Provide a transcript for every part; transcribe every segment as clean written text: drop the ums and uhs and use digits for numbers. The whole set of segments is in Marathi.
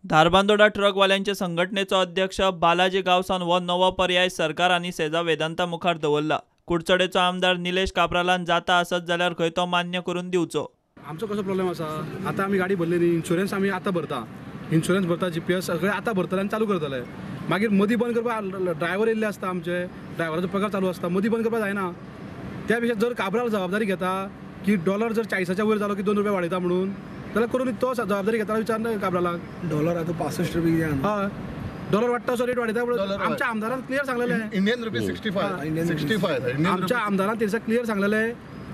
धारबांदोडा ट्रकवाल्यांचे संघटनेचो अध्यक्ष बालाजी गावसान हो नवो पर्याय सरकार आनी सेजा वेदांता मुखार दवरला। कुडचडेचो आमदार निलेश कापरालान जाता आसत जाल्यार खंय तो मान्य करून दिवचो। आमचो कसो प्रॉब्लेम आसा, आतां आमी गाडी भरली न्ही, इन्शुरन्स आमी आतां भरता, इन्शुरन्स भरता, GPS सगळें आतां भरतले आनी चालू करतले। मागीर मदीं बंद करपाक ड्रायव्हर येयल्ले आसता, आमचे ड्रायव्हराचो पगार चालू आसता, मदीं बंद करपाक जायना। त्या पेक्षा जर काबराल जबाबदारी घेता की डॉलर जर 40च्या वयर जालो की 2 रुपया वाडयता म्हणून, जाल्यार करून तो जबाबदारी घेता विचार काबरालाक। डॉलर आता 65 रुपये हय, डॉलर वाडटा असो रेट वाडयता। आमच्या आमदारान क्लियर सांगलेले, इंडियन रुपी 65 आमच्या आमदारान तेच्या क्लियर सांगलेले,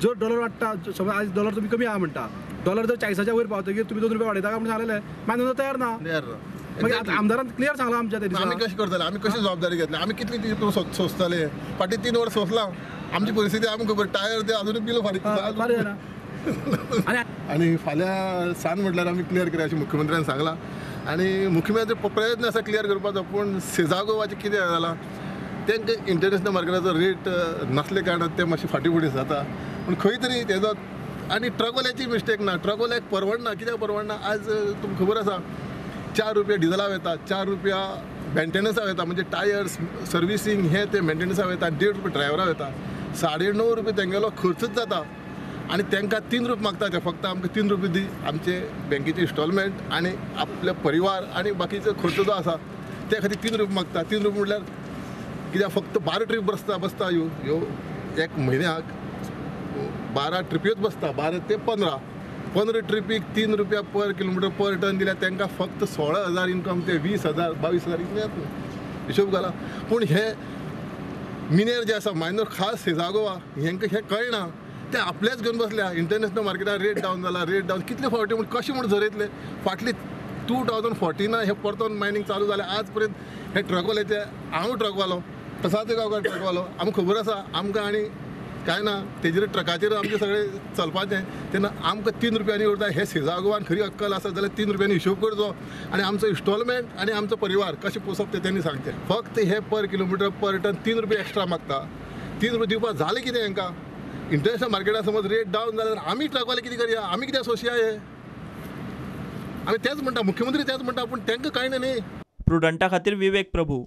जर डॉलर वाडटा, समज आज डॉलर तुम्ही कमी आहा म्हणटा, डॉलर जर 40च्या वयर पावतकीर तुम्ही 2 रुपया वाडयता म्हणून सांगलेले, मानून तयार ना। मागीर आमदारान क्लियर सांगला आमच्या ते आमी कशें करतले, आमी कशी जबाबदारी घेतली, आमी कितली ती सोंसताले। फाटीं 3 वर्स सोंसला, आमची परिस्थिती आमकां खबर, टायर ते अजून बिल फारीक जायना। आणि फाल्यां सान म्हटल्यार आमी क्लियर करया अशें मुख्यमंत्र्यान सांगला। आणि मुख्यमंत्री प्रयत्न आसा क्लियर करपाचो, पूण सेजा गोवाचें कितें जालां, तांकां इंटरनॅशनल मार्केटाचो रेट नासले कारणान ते मातशें फाटीं फुडें जाता। पूण खंय तरी तेजो आनी ट्रकवाल्याची मिस्टेक ना, ट्रकवाल्याक परवडना। कित्याक परवडना, आज तुमकां खबर आसा 4 रुपया डिझलाक वता, 4 रुपया मेंटेनन्साक वता, म्हणजे टायर्स सर्विसींग हे ते मेंटेनन्साक वता, 1.5 रुपया ड्रायव्हराक वता, 9.5 रुपया तेंगेलो खर्चच जाता। आणि तांकां 3 रुपया मागता, ते फक्त आमकां 3 रुपया दी, आमचे बँकेचे इन्स्टॉलमेंट आणि आपले परिवार आणि बाकीचो खर्च जो आसा त्या खातीर 3 रुपया मागता। 3 रुपया म्हटल्यार कित्याक फक्त 12 ट्रीप बसता ह्यो एक म्हयन्याक 12 ट्रिप्योच बसता, 12 ते 15 ट्रिपीक 3 रुपया पर किलोमिटर पर टन दिल्यार तांकां फक्त 16,000 इन्कम, ते 20,000 22,000 इतले येता, हिशोब घाला। पूण हे मिनेर जे आसा, मायनर खास सेजा गोवा, हेंकां हें कळना, ते आपलेच घेवन बसल्या। इंटरनॅशनल मार्केटार रेट डावन जाला, रेट डावन कितले फावटी म्हण कशें म्हण झरयतले। फाटली 2014 हे परतून मायनींग चालू जालें, आज पर्यंत हे ट्रकवाल्याचे, हांव ट्रकवालो, प्रसाद गांवकार ट्रकवालो, आमकां खबर आसा, आमकां आनी कांय ना, तेजेर ट्रकाचेर आमचें सगळें चलपाचें। तेन्ना आमकां 3 रुपयांनी उरता। हे सेजा गोवान खरी अक्कल आसा जाल्यार 3 रुपयांनी हिशोब करचो आनी आमचो इन्स्टॉलमेंट आनी आमचो परिवार कशें पोसप ते त्यांनी सांगचें। फक्त हे पर किलोमिटर पर टन 3 रुपया एक्स्ट्रा मागता, 3 रुपया दिवपाक जालें कितें हेंकां। इंटरनॅशनल मार्केटार समज रेट डावन जाल्यार आमी ट्रकवाले कितें करया, आमी कित्याक सोंसया हे, आमी तेच म्हणटा, मुख्यमंत्री तेच म्हणटा, पूण तांकां कळना न्ही। प्रुडंटा खातीर विवेक प्रभू।